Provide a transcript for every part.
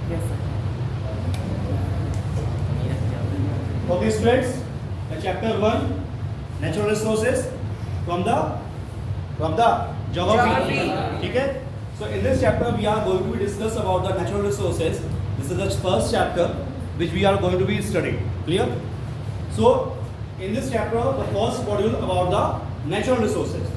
Yes, sir. Okay, students, chapter 1, natural resources from the geography. ठीक है? So in this chapter we are going to be discuss about the natural resources. This is the first chapter which we are going to be studying. Clear? So in this chapter, the first module about the natural resources.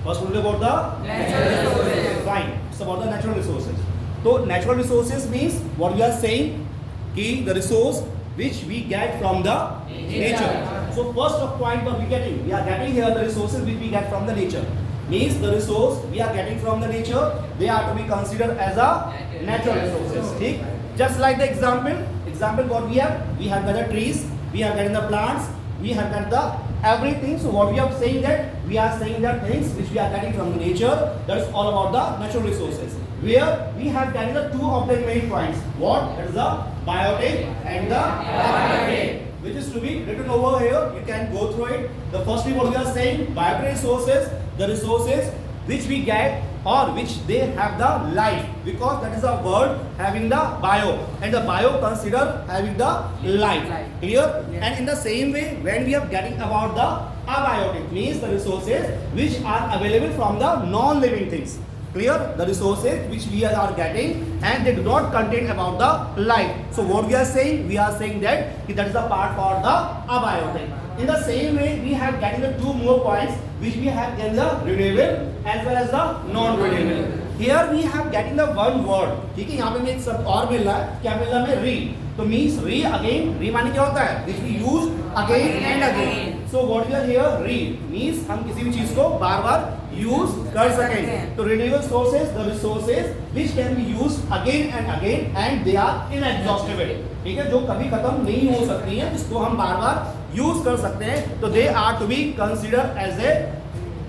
First module about the Natural resources. Fine. It's about the natural resources. So natural resources means what we are saying कि the resource which we get from the nature. So first of point what we are getting here the resources which we get from the nature. Means the resource we are getting from the nature, they are to be considered as a natural resources. ठीक? Just like the example what we have got the trees, we have got the plants, we have got the everything. So what we are saying that we are saying that things which we are getting from the nature, that is all about the natural resources. Where we have getting the two of the main points. What? That is the biotic and the abiotic, which is to be written over here. You can go through it. The firstly what we are saying, biotic resources, the resources which we get or which they have the life, because that is a word having the bio, and the bio consider having the life. Clear? Yes. And in the same way when we are getting about the abiotic, means the resources which are available from the non-living things. Clear? The resources which we are getting and they do not contain about the life. So what we are saying that that is a part for the abiotic. In the same way we have getting the two more points which we have in the renewable as well as the non-renewable. Here we have getting the one word. ठीक है, यहाँ पे हमें एक शब्द और मिल रहा है, क्या मिल रहा है हमें? री. तो मीन्स री अगेन, री माने क्या होता है? Which we use again and again. So what we are here, री means हम किसी भी चीज को बार बार यूज कर सकें. तो renewable sources, the resources which can be used again and again and they are inexhaustible. ठीक है, जो कभी खत्म नहीं हो सकती है, इसको हम बार बार यूज कर सकते हैं. तो they are to be considered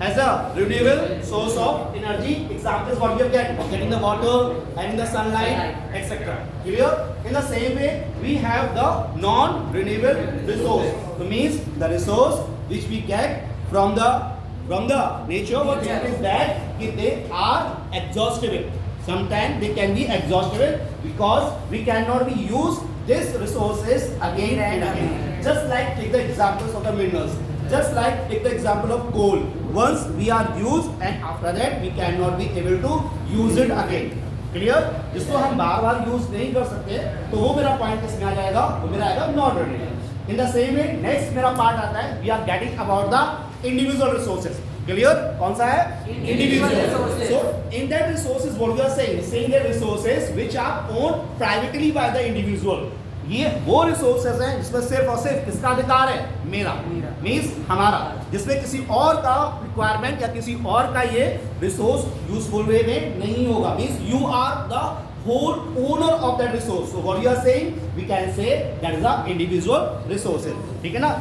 as a renewable source of energy. Examples what we are getting the water, having the sunlight, etc. Clear? In the same way we have the non-renewable resource. So means the resource which we get from the nature. What is that they are exhaustible. Sometimes they can be exhaustible because we cannot be use these resources again and again. Just like take the examples of the minerals. Just like take the example of coal. Once we are used and after that we cannot be able to use it again. Clear? जिसको हम बार बार use नहीं कर सकते, तो वो मेरा point किसमें आ जाएगा? वो मेरा आएगा non renewable. In the same way next मेरा पार्ट आता है we are getting about the individual resources. Clear? कौन सा है? Individual resources. So in that resources what we are saying that resources which are owned privately by the individual. ये वो resources हैं जिसमें सिर्फ और सिर्फ किसका अधिकार है? मेरा. मीन्स हमारा, जिसमें किसी और का रिक्वायरमेंट या किसी और का ये रिसोर्स यूजफुल वे में नहीं होगा. Means you are the whole owner of that resource. So what you are saying, we can say that is the individual resources. ठीक है ना?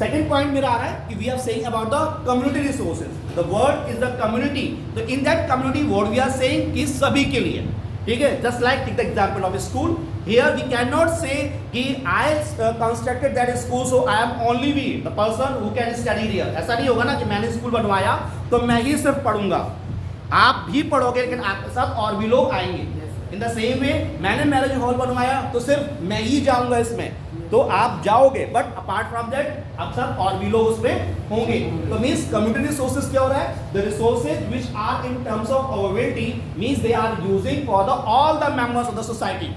Second point मेरा आ रहा है कि we are saying about the community resources. The word is the community. So in that community what we are saying कि सभी के लिए. ठीक है? Just like take the example of a school. Here we cannot say कि I constructed that school so I am only the person who can study here. ऐसा नहीं होगा ना कि मैंने स्कूल बनवाया तो मैं ही सिर्फ पढ़ूंगा. आप भी पढ़ोगे लेकिन आपके साथ और भी लोग आएंगे. इन द सेम वे मैंने मैरिज हॉल बनवाया तो सिर्फ मैं ही जाऊंगा इसमें, तो आप जाओगे बट अपार्ट फ्रॉम दैट अक्सर और भी लोग उसमें होंगे. तो मींस कम्युनिटी रिसोर्सेज क्या हो रहा है? The resources which are in terms of availability means they are using for the all the members of the society.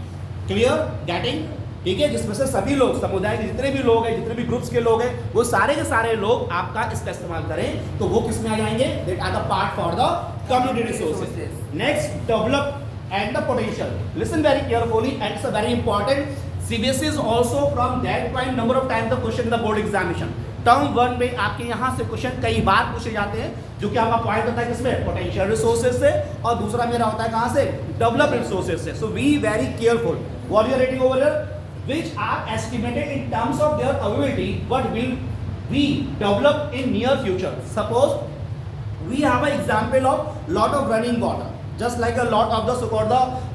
Clear? Getting? ठीक है, जिसमें से सभी लोग, समुदाय के जितने भी लोग हैं, जितने भी ग्रुप्स के लोग हैं, वो सारे के सारे लोग आपका इसका इस्तेमाल करें तो वो किसमें आ जाएंगे? That are the part for the community resources. Next, develop and the potential. Listen very carefully and it's a very important. CBSE is also from that point number of times the question in the board examination. Term 1 में आपके यहाँ से question कई बार पूछे जाते हैं, जो कि आपका पॉइंट होता है किसमें? पोटेंशियल रिसोर्सेज से, और दूसरा मेरा होता है कहाँ से? डेवलप रिसोर्सेज से. So be very careful. What you are writing over here? Which are estimated in terms of their availability but will be develop in near future. Suppose we have a example of lot of running water. Just like a lot of the सुकॉर्ड,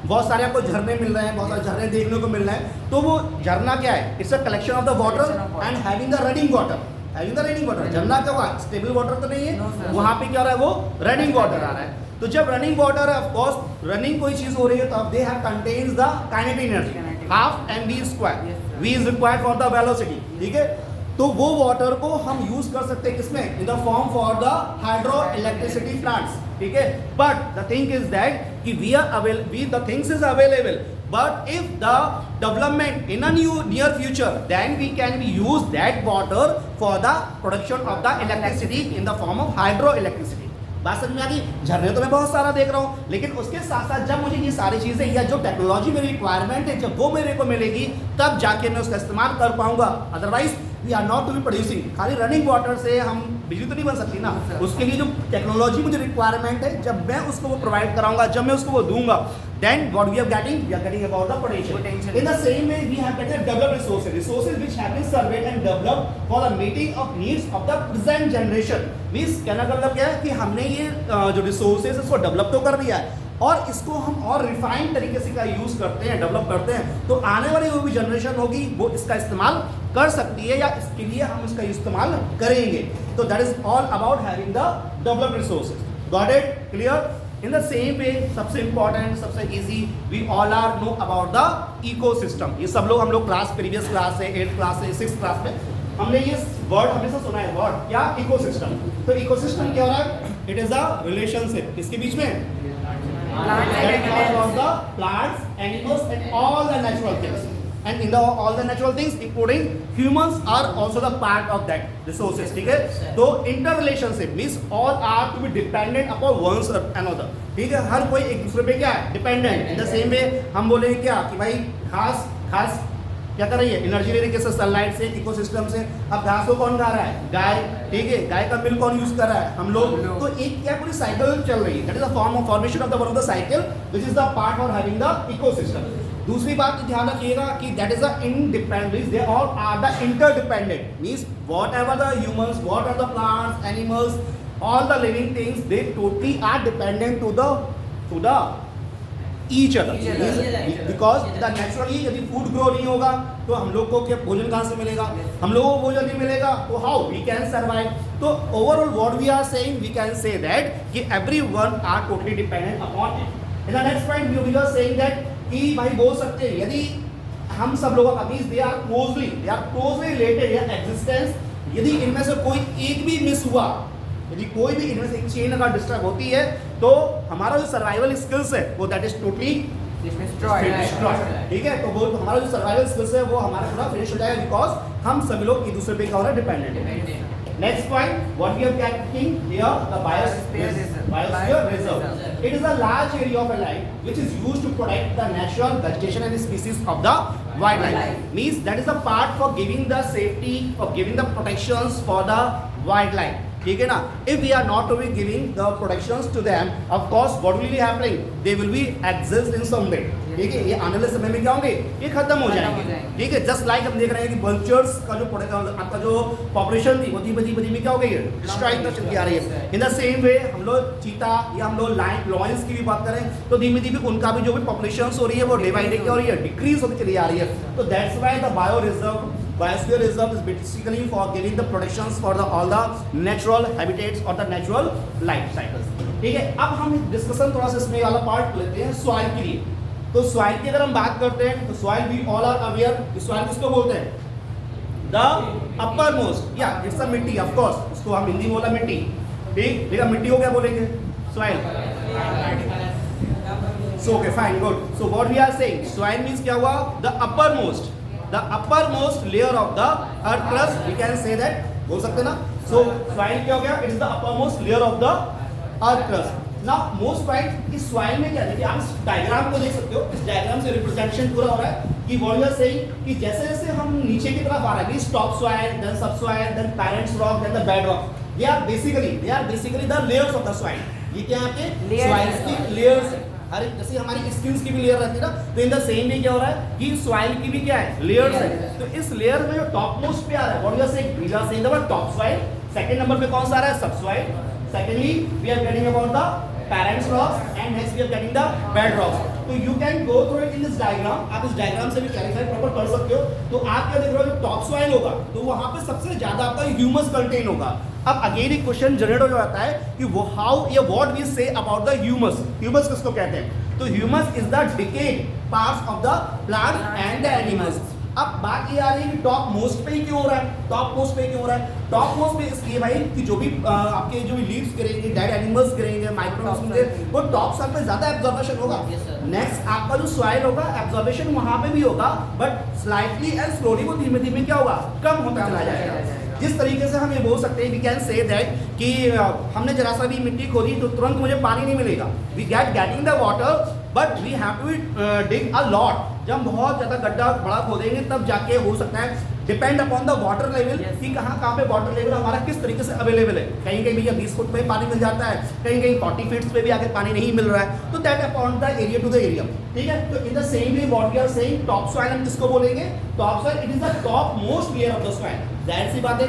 बहुत सारे आपको झरने मिल रहे हैं, बहुत सारे झरने देखने को मिल रहे हैं. तो वो झरना क्या है? It's a collection of the water and having the running water. Having the running water. झरना क्या हुआ? स्टेबल वाटर तो नहीं है, वहां पे क्या हो रहा है? वो रनिंग वाटर आ रहा है. तो जब रनिंग वाटर है, ऑफ कोर्स रनिंग कोई चीज हो रही है तो अब they have contains the kinetic energy half mv square, v is required for the velocity, ठीक है। तो वो वाटर को हम यूज कर सकते हैं किसमें, in the form for the hydro electricity plants, ठीक है। But the thing is that कि the things is available, but if the development in a near future, then we can use that water for the production of the electricity in the form of hydroelectricity. बात समझ में आ गई। झरने तो मैं बहुत सारा देख रहा हूँ, लेकिन उसके साथ साथ जब मुझे ये सारी चीजें या जो टेक्नोलॉजी मेरी रिक्वायरमेंट है जब वो मेरे को मिलेगी तब जाके मैं उसका इस्तेमाल कर पाऊंगा। Otherwise we are not to be producing. खाली रनिंग वाटर से हम बिजली तो नहीं बन सकती ना, उसके लिए जो टेक्नोलॉजी मुझे रिक्वायरमेंट है जब मैं उसको वो प्रोवाइड कराऊंगा, जब मैं उसको वो दूंगा, then what we are getting about the potential. In the same way we have better developed resources which have been surveyed and developed for the meeting of needs of the present generation. Means कहना का मतलब क्या है कि हमने ये जो resources इसको डेवलप तो कर दिया है और इसको हम और रिफाइंड तरीके से का यूज करते हैं, डेवलप करते हैं, तो आने वाली जो भी जनरेशन होगी वो इसका इस्तेमाल कर सकती है या इसके लिए हम इसका इस्तेमाल करेंगे। तो that is all about having the developed resources. Got it? Clear? In the same way, सबसे important, सबसे easy, we all are know about the ecosystem. ये सब लोग हम लोग क्लास प्रीवियस क्लास से 8th क्लास से 6th क्लास में हमने ये वर्ड हमेशा सुना है। वर्ड क्या? इकोसिस्टम। तो इकोसिस्टम क्या हो रहा है? इट इज अ रिलेशनशिप किसके बीच में? Plants, animals and all the natural things. And in all the natural things including humans are also the part of that resources, ठीक है। तो interrelationship means all are to be dependent upon one another, ठीक है। हर कोई एक दूसरे पे क्या है? डिपेंडेंट। इन द सेम वे हम बोलेंगे क्या कि भाई घास क्या कर रही है? एनर्जी ले रही है सनलाइट से, इकोसिस्टम से। अब घास को कौन खा रहा है? गाय, ठीक है। गाय का मिल्क कौन यूज कर रहा है? हम लोग। तो एक क्या पूरी साइकिल चल रही है। That is the form of formation of the one of the cycle which is the part for having the ecosystem. दूसरी बात ध्यान रखिएगा कि that is the independent, they all are the interdependent. Means whatever the humans, what are the plants, animals, all the living things, they totally are dependent to the each other. Because the naturally यदि food grow नहीं होगा तो हम लोग को क्या भोजन कहाँ से मिलेगा? हम लोगों को भोजन नहीं मिलेगा तो हाउ वी कैन सर्वाइव? तो overall what we are saying, we can say that कि everyone are totally dependent upon it. In the next point we are saying that कि भाई बोल सकते हैं यदि हम सब लोगों का means they are closely related या एग्जिस्टेंस, यदि इनमें से कोई एक भी मिस हुआ, यदि कोई भी इनमें से एक चेन अगर डिस्टर्ब होती है तो हमारा जो सर्वाइवल स्किल्स है वो दैट इज टोटली डिस्ट्रॉयड, ठीक है। तो वो हमारा जो सर्वाइवल स्किल्स है वो हमारा पूरा फिनिश हो जाएगा बिकॉज हम सभी लोग एक दूसरे पे क्या हो रहा है? डिपेंडेंट है। Next point, what we are getting here, the biosphere reserve. It is a large area of land which is used to protect the natural vegetation and species of the wildlife. Means that is a part for giving the safety, for giving the protections for the wildlife. ठीक है ना? If we are not to be giving the protections to them, of course, what will be happening? They will be exist in some way. ठीक है, ये आने वाले समय में क्या होंगे? ये खत्म हो जाएंगे, ठीक है। जस्ट लाइक हम देख रहे हैं कि वल्चर्स का जो आपका जो पॉपुलेशन थी वो धीमे में क्या हो गई है? डिस्ट्रॉइंग कर चलती आ रही है। इन द सेम वे हम लोग चीता या हम लोग लॉयंस की भी बात करें तो धीमे उनका भी जो भी पॉपुलेशन हो रही है वो डे बाई डे क्या हो रही है? डिक्रीज होती चली आ रही है। तो that's why the biosphere reserve is basically for giving the protections for all the natural habitats or the natural life cycles, ठीक है। अब हम डिस्कशन थोड़ा सा इसमें वाला पार्ट लेते हैं सॉइल के लिए। तो सॉइल की अगर हम बात करते हैं तो soil we all are aware, soil किसको बोलते हैं? द अपर मोस्ट, या इट्स अ मिट्टी, ऑफ कोर्स उसको हम हिंदी में बोला मिट्टी, ठीक। लेकिन मिट्टी को क्या बोलेंगे? Soil. So okay fine good. So what we are saying, soil means क्या हुआ? The uppermost layer of the earth crust, we can say that, बोल सकते ना। so soil क्या हो गया? it is the uppermost layer of the earth crust। now most point इस soil में क्या, देखिए आप इस डायग्राम को देख सकते हो, इस डायग्राम से रिप्रेजेंटेशन पूरा हो रहा है कि what we are saying कि जैसे जैसे हम नीचे की तरफ आ रहे हैं, top soil, then subsoil, then parent rock, then the bedrock, they are basically the layers of the soil। ये क्या है? आपके soil की layers है। अरे जैसे हमारी स्किन्स की भी लेयर रहती है ना, तो इन द सेम वे क्या हो रहा है कि सॉइल की भी क्या है? लेयर्स है। तो इस लेयर में जो टॉप मोस्ट पे आ रहा है what we are saying, we are saying the top soil. Second number पे कौन सा आ रहा है? Subsoil. Secondly we are getting about the parents rocks and next we are getting the bed rocks. तो you can go through it in this diagram, आप इस diagram से भी क्लैरिफाई प्रॉपर कर सकते हो। तो आप क्या देख रहे हो? जो टॉप सॉइल होगा तो वहां पे सबसे ज्यादा आपका ह्यूमस कंटेन होगा, अब अगेन एक क्वेश्चन जनरेट हो जाता है कि वो हाउ या what we say about the humus. Humus किसको कहते हैं? तो humus is the decayed parts of the plant and the animals. अब बात ये आ रही है कि टॉप मोस्ट पे ही क्यों हो रहा है? टॉप मोस्ट पे क्यों हो रहा है? टॉप मोस्ट पे इसलिए भाई कि जो भी आपके जो भी लीव्स गिरेंगे, डेड एनिमल्स गिरेंगे, माइक्रोऑर्गेनिज्म गिरेंगे, वो टॉप साइड पे ज्यादा एब्जॉर्प्शन होगा। नेक्स्ट आपका जो सॉइल होगा एब्जॉर्प्शन वहां पे भी होगा, बट स्लाइटली एंड स्लोली वो धीमे धीमे क्या होगा? कम होता चला जाएगा। जिस तरीके से हम ये बोल सकते हैं, वी कैन से दैट कि हमने जरा सा भी मिट्टी खोदी तो तुरंत मुझे पानी नहीं मिलेगा। We getting the water but we have to dig a lot. जब हम बहुत ज़्यादा गड्ढा बड़ा खोदेंगे तब जाके हो सकता है, depend upon the water level कि कहाँ पे वाटर लेवल हमारा किस तरीके से अवेलेबल है। कहीं कहीं भैया 20 फुट पे पानी मिल जाता है, कहीं कहीं 40 फीट पे भी आगे पानी नहीं मिल रहा है, तो that upon the area to the area. ठीक है, तो in the same way what we are saying, top soil हम किसको बोलेंगे? Top soil it is the top most layer of the soil. जाहिर सी बात है,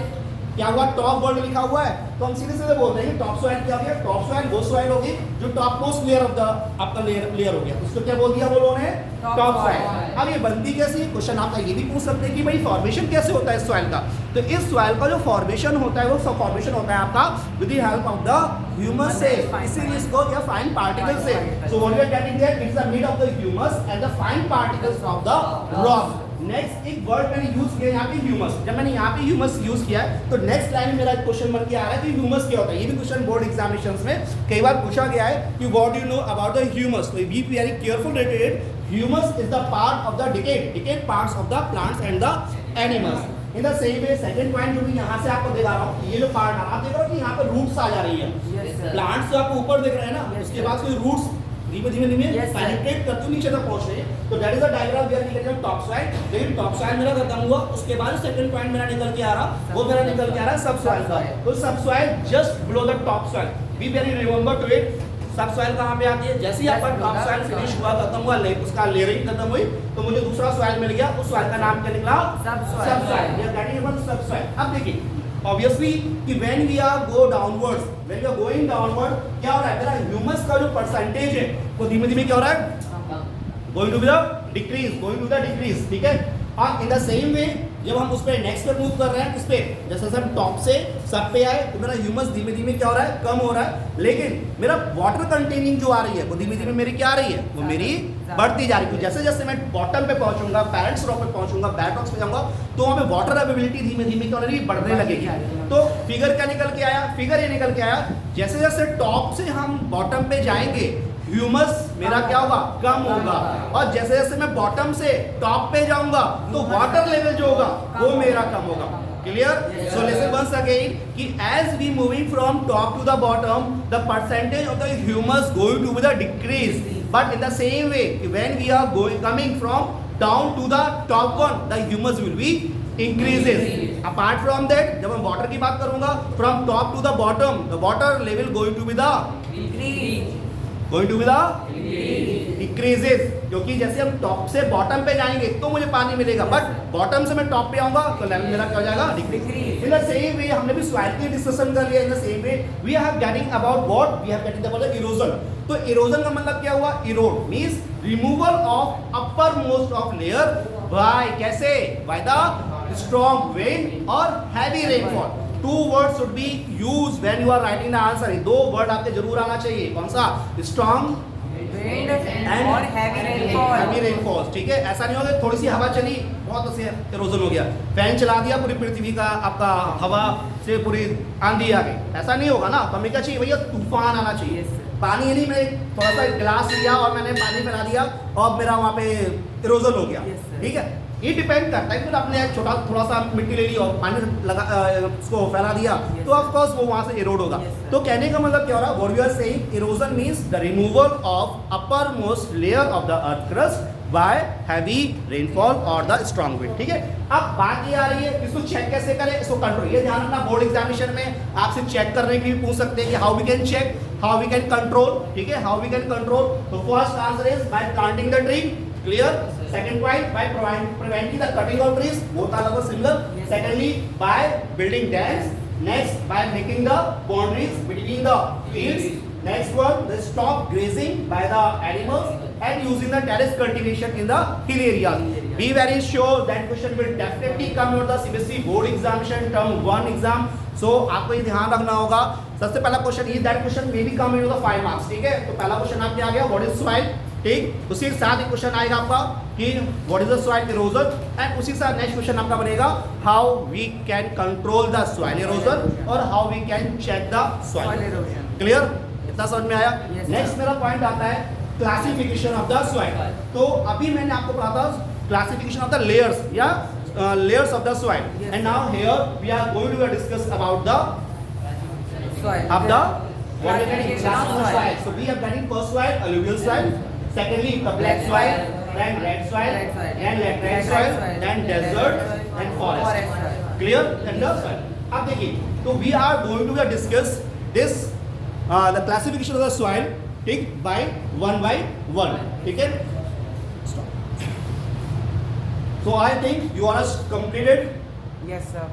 क्या हुआ? टॉप वर्ड लिखा हुआ है तो हम सीधे सीधे बोलते हैं टॉप सॉइल क्या हो गया? टॉप सॉइल वो सॉइल होगी जो top most layer of the आपका लेयर हो गया। उसको क्या बोल दिया वो लोगों ने? Top soil. अब ये बनती कैसी? क्वेश्चन आपका ये भी पूछ सकते हैं कि भाई फॉर्मेशन कैसे होता है इस सॉइल का? तो इस सॉइल का जो फॉर्मेशन होता है वो सब फॉर्मेशन होता है आपका with the help of the humus से, इसीलिए इसको क्या फाइन पार्टिकल्स से। So what we are getting there, it is the made of the humus and the fine particles of the rock. Next एक वर्ड मैंने यूज किया यहाँ पे ह्यूमस। जब मैंने यहाँ पे ह्यूमस यूज किया है तो नेक्स्ट लाइन मेरा क्वेश्चन बन के आ रहा है कि ह्यूमस क्या होता है। ये भी क्वेश्चन बोर्ड एग्जामिनेशंस में कई बार पूछा गया है कि what do you know about the humus. तो be very careful rated. Humus is the part of the decayed parts of the plants and the animals. In the same way second point जो भी यहाँ से आपको दिखा रहा हूँ, ये जो पार्ट है आप देख रहे हो कि यहाँ पे रूट्स आ जा रही है। प्लांट्स तो आपको ऊपर दिख रहे हैं ना, उसके बाद कोई रूट्स धीमे धीमे पेनिट्रेट करते हुए नीचे तक पहुंच रहे हैं। तो that is the diagram we are निकल टॉप साइड। लेकिन टॉप साइड मेरा खत्म हुआ, उसके बाद सेकंड पॉइंट मेरा निकल के आ रहा, वो मेरा निकल के आ रहा है सब सॉइल का। तो sub soil just below the top soil. Be very remember to it. Sub soil कहां पे आती है? जैसे ही आपका टॉप सॉइल फिनिश हुआ, खत्म हुआ, उसका लेयरिंग खत्म हुई, तो मुझे दूसरा सॉइल मिल गया। उस सॉइल का नाम क्या निकला? Sub soil. ये that is one sub soil. अब देखिए ऑब्वियसली कि when we are go downwards, when we are going downward, क्या हो रहा है? मेरा ह्यूमस का जो परसेंटेज है वो धीमे धीमे क्या हो रहा है? Going to be the decrease, going to the decrease. ठीक है, और इन द सेम वे जब हम उस पे नेक्स्ट पे मूव कर रहे हैं, किस पे? जैसे हम टॉप से सब पे आए तो मेरा ह्यूमस धीमे धीमे क्या हो रहा है? कम हो रहा है। लेकिन मेरा वाटर कंटेनिंग जो आ रही है वो धीमे धीमे मेरी क्या आ रही है? वो मेरी बढ़ती जा रही है। जैसे जैसे मैं बॉटम पे पहुंचूंगा, पैरेंट्स रॉक पे पहुंचूंगा, बैक रॉक्स पे जाऊंगा, तो वहां पे वाटर अवेलेबिलिटी धीमे धीमे क्या होगी? बढ़ने लगेगी। तो फिगर क्या निकल के आया? फिगर ये निकल के आया, जैसे जैसे टॉप से हम बॉटम पे जाएंगे ह्यूमस मेरा क्या होगा? कम होगा। और जैसे जैसे मैं बॉटम से टॉप पे जाऊंगा तो वाटर लेवल जो होगा वो मेरा कम होगा। Clear? So listen once again कि as we moving from top to the bottom, the percentage of the humus going to be the decrease, but in the same way when we are going coming from down to the top one, the humus will be increases. Apart from that, जब मैं water की बात करूंगा, from top to the bottom, the water level going to be the decreases. क्योंकि जैसे हम top से bottom पे जाएंगे तो मुझे पानी मिलेगा, बट बॉटम से मैं टॉप पे आऊंगा तो लेवल मेरा क्या हो जाएगा? Decrease. In the same way हमने भी सॉइल की डिस्कशन कर लिया। In the same way we have getting about what we have getting about erosion. तो इरोजन का मतलब क्या हुआ? Erode means removal of upper most of layer by कैसे? बाय द स्ट्रॉन्ग रेन और heavy rainfall. Two word should be use when you are writing the answer. दो word आपके जरूर आना चाहिए। कौन सा? स्ट्रॉन्ग और हैवी रेनफॉल। ठीक है, ऐसा नहीं होगा थोड़ी सी हवा चली बहुत से इरोजन हो गया, फैन चला दिया, पूरी पृथ्वी का आपका हवा से पूरी आंधी आ गई, ऐसा नहीं होगा ना। तो हमें क्या चाहिए भैया? तूफान आना चाहिए। पानी नहीं, मैंने थोड़ा सा गिलास लिया और मैंने पानी फैला दिया और मेरा वहाँ पे इरोजन हो गया। ठीक है, ये डिपेंड करता है कि आपने एक छोटा थोड़ा सा मिट्टी ले ली और पानी लगा उसको फैला दिया तो ऑफ कोर्स वो वहां से इरोड होगा। तो कहने का मतलब क्या हो रहा है? What we are saying, erosion means the removal of upper most layer of the earth crust by heavy rainfall और द स्ट्रॉन्ग विंड। ठीक है, अब बात ये आ रही है इसको चेक कैसे करें, इसको कंट्रोल। ये ध्यान रखना, बोर्ड एग्जामिनेशन में आपसे चेक करने के लिए पूछ सकते हैं कि how we can check, how we can control. ठीक है, हाउ वी कैन कंट्रोल। तो first answer is by planting the tree. Clear? Second point, by preventing the cutting of trees, both are almost similar. Secondly, by building dams. Next, by making the boundaries between the fields. Next one, the stop grazing by the animals. and using the terrace cultivation in the hill areas. Be very sure that question will definitely come on the CBSE board examination term 1 exam. So आपको ये ध्यान रखना होगा. सबसे पहला question ये, that question may be come in the 5 marks. ठीक है, तो पहला क्वेश्चन आपके आ गया व्हाट इज सॉइल. ठीक, उसी के साथ एक क्वेश्चन आएगा आपका कि what is the soil erosion, and उसी के साथ नेक्स्ट क्वेश्चन आपका बनेगा how we can control the soil erosion और how we can check the Soil soil. erosion. Clear, इतना समझ में आया. Yes, next sir. मेरा पॉइंट आता है क्लासिफिकेशन ऑफ द सॉइल. तो अभी मैंने आपको पढ़ा था क्लासिफिकेशन ऑफ द लेयर्स या layers of the soil. Yes, And sir. now here we are going to discuss about the Soil. of the what we are getting class of the soil. So we are getting first soil, alluvial soil. Secondly, the black soil, then red soil, Red soil. then laterite Laterite soil, soil. then desert, and forest. Forest soil. Clear? And the soil. अब देखिए, तो we are going to discuss this the classification of the soil, ठीक, by one. ठीक है? So I think you are completed. Yes, sir.